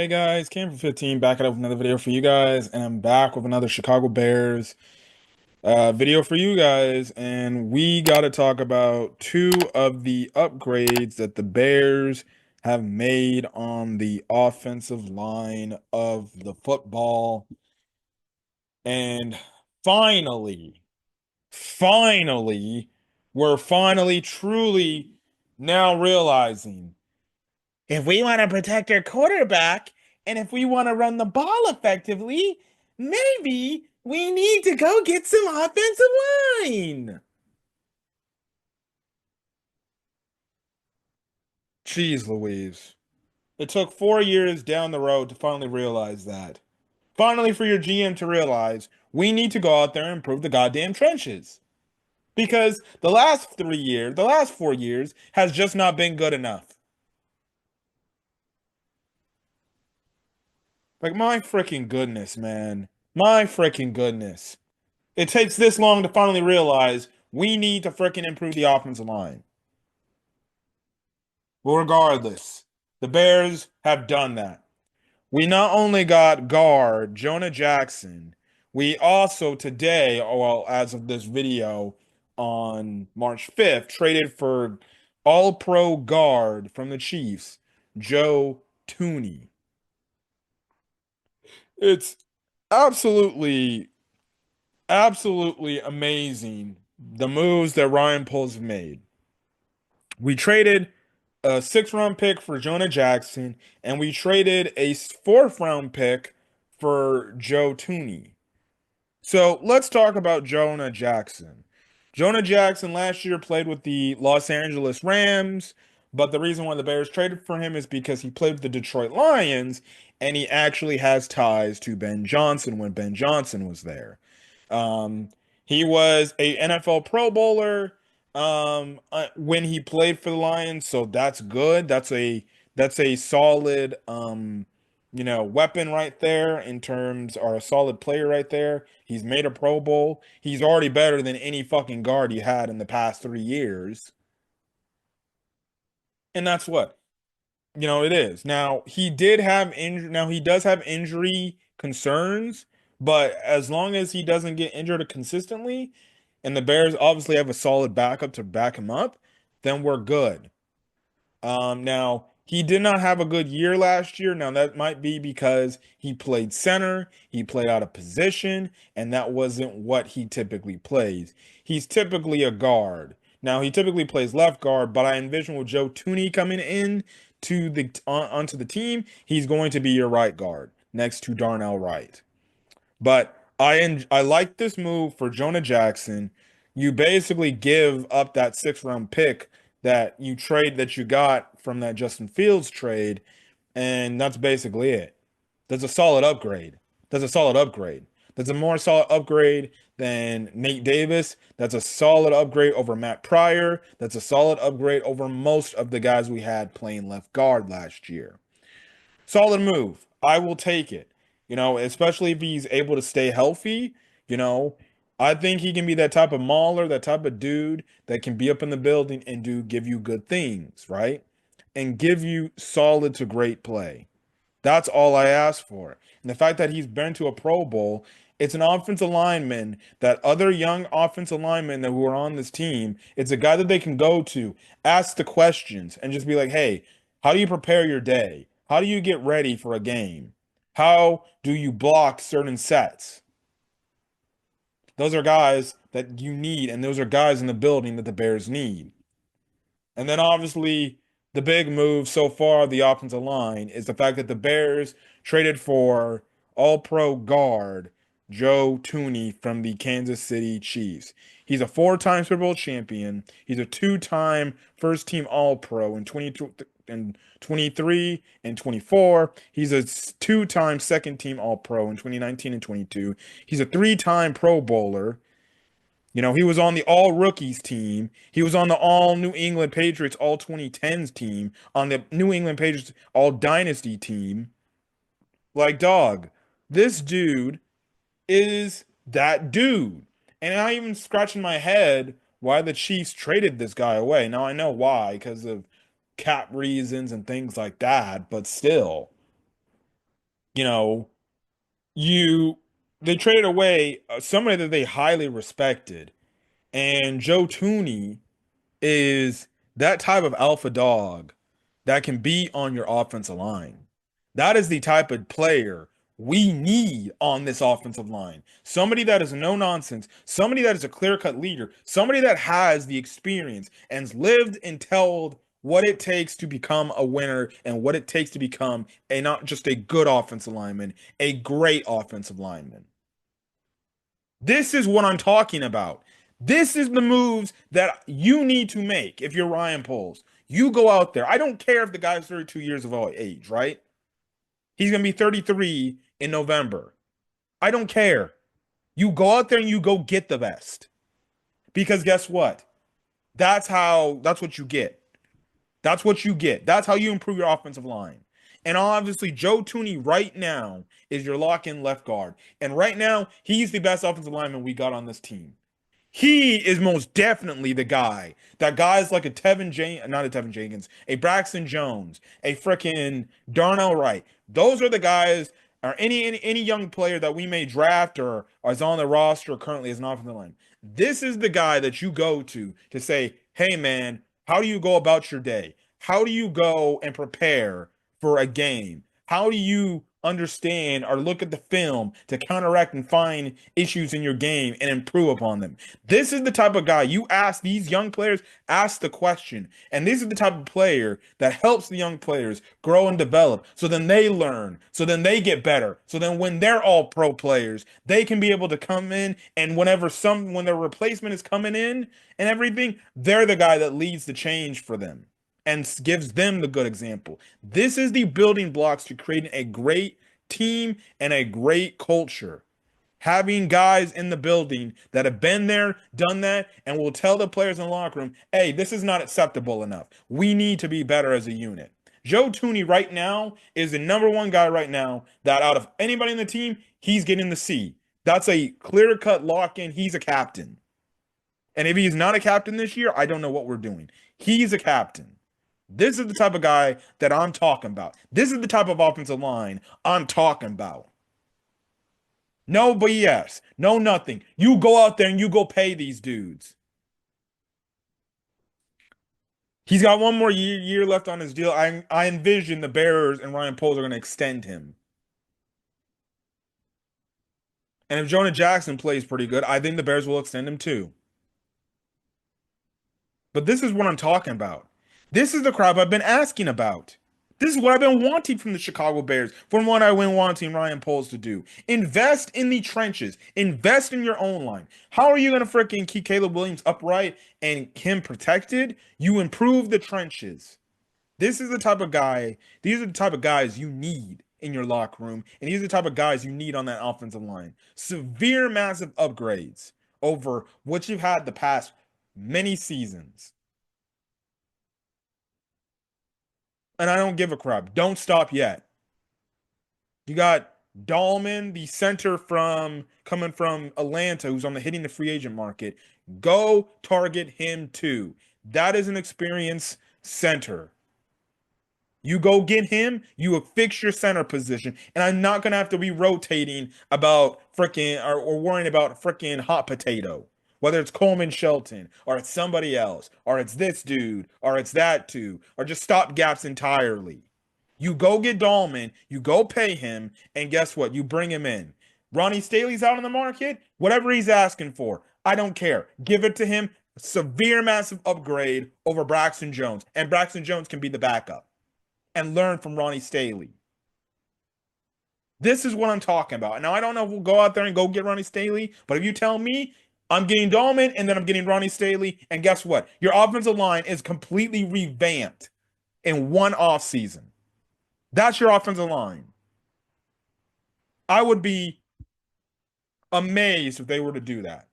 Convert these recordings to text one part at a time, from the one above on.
Hey guys, Cam from 15 back at it with another video for you guys, and I'm back with another Chicago Bears video for you guys, and we got to talk about two of the upgrades that the Bears have made on the offensive line of the football. And finally, finally, we're finally truly now realizing if we want to protect our quarterback and if we want to run the ball effectively, maybe we need to go get some offensive line. Jeez Louise. It took 4 years down the road to finally realize that. Finally, for your GM to realize we need to go out there and improve the goddamn trenches. Because the last 4 years has just not been good enough. Like, my freaking goodness, man. My freaking goodness. It takes this long to finally realize we need to freaking improve the offensive line. Well, regardless, the Bears have done that. We not only got guard Jonah Jackson, we also today, well, as of this video on March 5th, traded for all-pro guard from the Chiefs, Joe Thuney. It's absolutely, absolutely amazing the moves that Ryan Poles made. We traded a six-round pick for Jonah Jackson, and we traded a fourth-round pick for Joe Thuney. So let's talk about Jonah Jackson. Jonah Jackson last year played with the Los Angeles Rams, but the reason why the Bears traded for him is because he played with the Detroit Lions, and he actually has ties to Ben Johnson when Ben Johnson was there. Um, he was a NFL Pro Bowler when he played for the Lions, so that's good. That's a solid weapon right there in terms or a solid player right there. He's made a Pro Bowl. He's already better than any fucking guard he had in the past 3 years. And that's what it is. Now he does have injury concerns, but as long as he doesn't get injured consistently, and the Bears obviously have a solid backup to back him up, then we're good. Now he did not have a good year last year. Now that might be because he played center, he played out of position, and that wasn't what he typically plays. He's typically a guard. Now he typically plays left guard, but I envision with Joe Thuney coming in onto the team, he's going to be your right guard next to Darnell Wright. But I like this move for Jonah Jackson. You basically give up that six-round pick that you got from that Justin Fields trade, and that's basically it. That's a solid upgrade. That's a solid upgrade. That's a more solid upgrade than Nate Davis. That's a solid upgrade over Matt Pryor. That's a solid upgrade over most of the guys we had playing left guard last year. Solid move. I will take it. Especially if he's able to stay healthy, you know, I think he can be that type of mauler, that type of dude that can be up in the building and give you good things, right? And give you solid to great play. That's all I ask for. And the fact that he's been to a Pro Bowl, it's an offensive lineman that other young offensive linemen that who are on this team, it's a guy that they can go to, ask the questions, and just be like, hey, how do you prepare your day? How do you get ready for a game? How do you block certain sets? Those are guys that you need, and those are guys in the building that the Bears need. And then obviously the big move so far, the offensive line, is the fact that the Bears traded for all-pro guard Joe Thuney from the Kansas City Chiefs. He's a four-time Super Bowl champion. He's a two-time first-team All-Pro in 2023 and 24. He's a two-time second-team All-Pro in 2019 and 22. He's a three-time Pro Bowler. He was on the All Rookies team. He was on the All New England Patriots All 2010s team, on the New England Patriots All Dynasty team. Like, dog, this dude is that dude. And I'm even scratching my head why the Chiefs traded this guy away. Now, I know why, because of cap reasons and things like that, but still. You know, you they traded away somebody that they highly respected, and Joe Thuney is that type of alpha dog that can be on your offensive line. That is the type of player we need on this offensive line. Somebody that is no nonsense, somebody that is a clear-cut leader, somebody that has the experience and lived and told what it takes to become a winner and what it takes to become a not just a good offensive lineman, a great offensive lineman. This is what I'm talking about. This is the moves that you need to make if you're Ryan Poles. You go out there. I don't care if the guy's 32 years of age, right? He's going to be 33 in November. I don't care. You go out there and you go get the best. Because guess what? That's what you get. That's what you get. That's how you improve your offensive line. And obviously, Joe Thuney right now is your lock-in left guard. And right now, he's the best offensive lineman we got on this team. He is most definitely the guy. That guys like a not a Tevin Jenkins, a Braxton Jones, a freaking Darnell Wright. Those are the guys, or any young player that we may draft or is on the roster currently as an offensive line. This is the guy that you go to say, hey man, how do you go about your day? How do you go and prepare for a game? How do you understand or look at the film to counteract and find issues in your game and improve upon them? This is the type of guy you ask these young players, ask the question. And this is the type of player that helps the young players grow and develop. So then they learn. So then they get better. So then when they're all pro players, they can be able to come in and when their replacement is coming in and everything, they're the guy that leads the change for them and gives them the good example. This is the building blocks to creating a great team and a great culture. Having guys in the building that have been there, done that, and will tell the players in the locker room, hey, this is not acceptable enough. We need to be better as a unit. Joe Thuney right now is the number one guy right now that out of anybody in the team, he's getting the C. That's a clear-cut lock-in. He's a captain. And if he's not a captain this year, I don't know what we're doing. He's a captain. This is the type of guy that I'm talking about. This is the type of offensive line I'm talking about. No BS. No nothing. You go out there and you go pay these dudes. He's got one more year left on his deal. I envision the Bears and Ryan Poles are going to extend him. And if Jonah Jackson plays pretty good, I think the Bears will extend him too. But this is what I'm talking about. This is the crap I've been asking about. This is what I've been wanting from the Chicago Bears, from what I've been wanting Ryan Poles to do. Invest in the trenches. Invest in your own line. How are you going to freaking keep Caleb Williams upright and him protected? You improve the trenches. This is the type of guy, these are the type of guys you need in your locker room, and these are the type of guys you need on that offensive line. Severe, massive upgrades over what you've had the past many seasons. And I don't give a crap. Don't stop yet. You got Dalman, the center from coming from Atlanta, who's on the hitting the free agent market. Go target him too. That is an experienced center. You go get him, you will fix your center position, and I'm not gonna have to be rotating about freaking or worrying about freaking hot potato. Whether it's Coleman Shelton, or it's somebody else, or it's this dude, or it's that dude, or just stop gaps entirely. You go get Dalman, you go pay him, and guess what? You bring him in. Ronnie Staley's out on the market. Whatever he's asking for, I don't care. Give it to him. Severe, massive upgrade over Braxton Jones, and Braxton Jones can be the backup and learn from Ronnie Staley. This is what I'm talking about. Now, I don't know if we'll go out there and go get Ronnie Staley, but if you tell me I'm getting Dalman and then I'm getting Ronnie Staley, and guess what? Your offensive line is completely revamped in one off season. That's your offensive line. I would be amazed if they were to do that.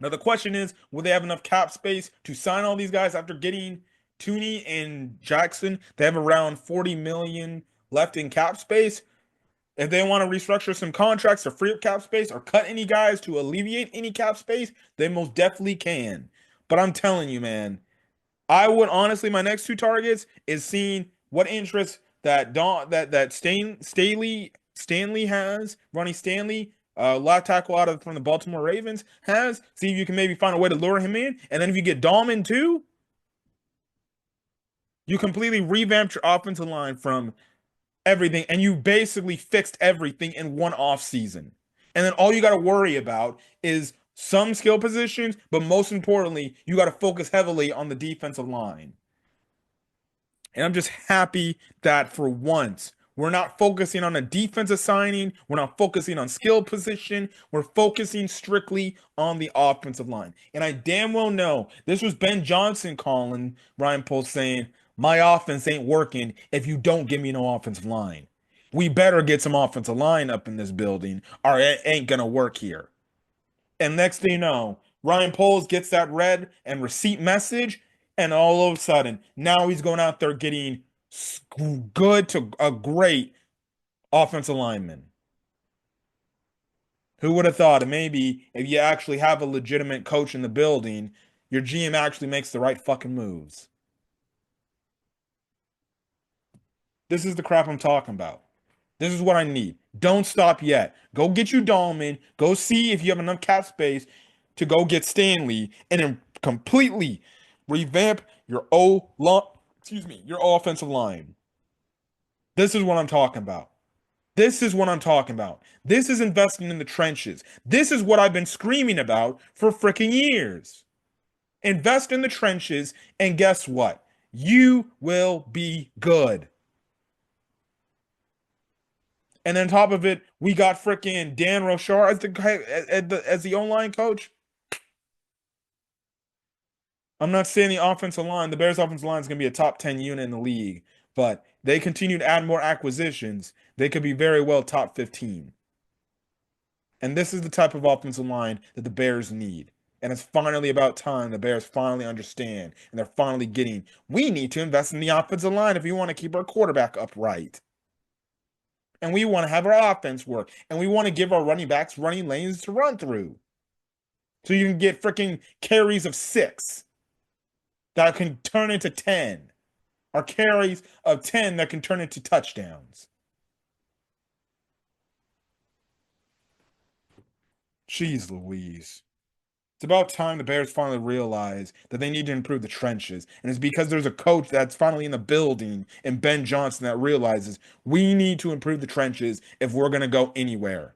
Now, the question is, will they have enough cap space to sign all these guys after getting Thuney and Jackson? They have around 40 million left in cap space. If they want to restructure some contracts to free up cap space or cut any guys to alleviate any cap space, they most definitely can. But I'm telling you, man, I would honestly, my next two targets is seeing what interest that Staley Stanley has, Ronnie Stanley, left tackle out of from the Baltimore Ravens has. See if you can maybe find a way to lure him in. And then if you get Dalman too, you completely revamped your offensive line from everything, and you basically fixed everything in one off season. And then all you got to worry about is some skill positions, but most importantly, you got to focus heavily on the defensive line. And I'm just happy that for once, we're not focusing on a defensive signing. We're not focusing on skill position. We're focusing strictly on the offensive line. And I damn well know this was Ben Johnson calling Ryan Poles saying, my offense ain't working if you don't give me no offensive line. We better get some offensive line up in this building or it ain't going to work here. And next thing you know, Ryan Poles gets that read and receipt message, and all of a sudden, now he's going out there getting good to a great offensive lineman. Who would have thought? Maybe if you actually have a legitimate coach in the building, your GM actually makes the right fucking moves. This is the crap I'm talking about. This is what I need. Don't stop yet. Go get you Dalman. Go see if you have enough cap space to go get Stanley and then completely revamp your your offensive line. This is what I'm talking about. This is what I'm talking about. This is investing in the trenches. This is what I've been screaming about for freaking years. Invest in the trenches, and guess what? You will be good. And then on top of it, we got freaking Dan Rochar as the online coach. I'm not saying the offensive line, the Bears offensive line is going to be a top 10 unit in the league, but they continue to add more acquisitions. They could be very well top 15. And this is the type of offensive line that the Bears need. And it's finally about time the Bears finally understand and they're finally getting, we need to invest in the offensive line if we want to keep our quarterback upright. And we want to have our offense work. And we want to give our running backs running lanes to run through. So you can get freaking carries of 6 that can turn into 10. Or carries of 10 that can turn into touchdowns. Jeez Louise. It's about time the Bears finally realize that they need to improve the trenches. And it's because there's a coach that's finally in the building and Ben Johnson that realizes we need to improve the trenches if we're going to go anywhere.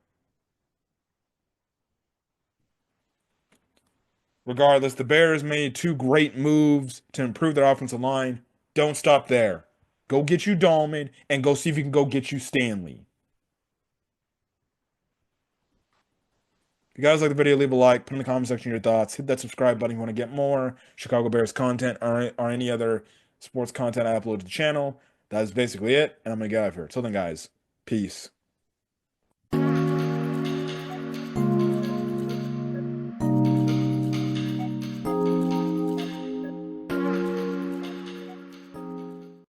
Regardless, the Bears made 2 great moves to improve their offensive line. Don't stop there. Go get you Dalman and go see if you can go get you Stanley. If you guys like the video, leave a like, put in the comment section your thoughts, hit that subscribe button if you want to get more Chicago Bears content or any other sports content I upload to the channel. That is basically it, and I'm going to get out of here. Till then, guys, peace.